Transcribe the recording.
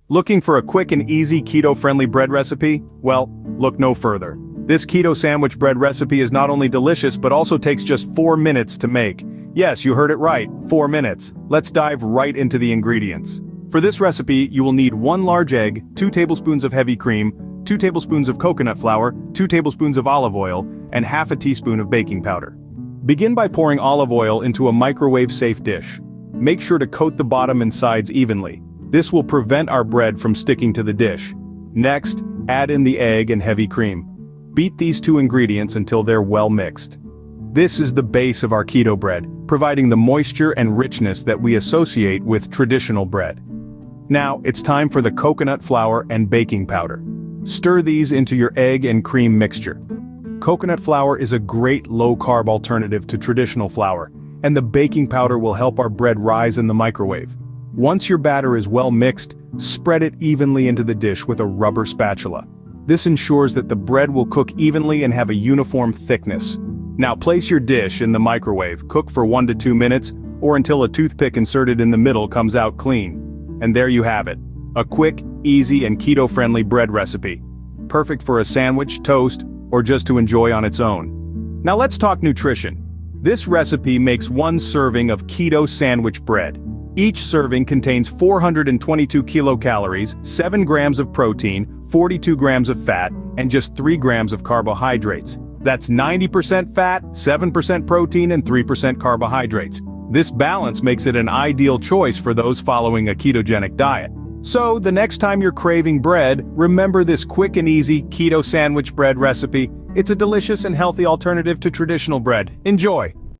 Looking for a quick and easy keto-friendly bread recipe? Well, look no further. This keto sandwich bread recipe is not only delicious but also takes just 4 minutes to make. Yes, you heard it right, 4 minutes. Let's dive right into the ingredients. For this recipe, you will need 1 large egg, 2 tablespoons of heavy cream, 2 tablespoons of coconut flour, 2 tablespoons of olive oil, and half a teaspoon of baking powder. Begin by pouring olive oil into a microwave-safe dish. Make sure to coat the bottom and sides evenly. This will prevent our bread from sticking to the dish. Next, add in the egg and heavy cream. Beat these 2 ingredients until they're well mixed. This is the base of our keto bread, providing the moisture and richness that we associate with traditional bread. Now, it's time for the coconut flour and baking powder. Stir these into your egg and cream mixture. Coconut flour is a great low-carb alternative to traditional flour, and the baking powder will help our bread rise in the microwave. Once your batter is well mixed, spread it evenly into the dish with a rubber spatula. This ensures that the bread will cook evenly and have a uniform thickness. Now place your dish in the microwave, cook for 1 to 2 minutes, or until a toothpick inserted in the middle comes out clean. And there you have it. A quick, easy, and keto-friendly bread recipe. Perfect for a sandwich, toast, or just to enjoy on its own. Now let's talk nutrition. This recipe makes 1 serving of keto sandwich bread. Each serving contains 422 kilocalories, 7 grams of protein, 42 grams of fat, and just 3 grams of carbohydrates. That's 90% fat, 7% protein, and 3% carbohydrates. This balance makes it an ideal choice for those following a ketogenic diet. So, the next time you're craving bread, remember this quick and easy keto sandwich bread recipe. It's a delicious and healthy alternative to traditional bread. Enjoy!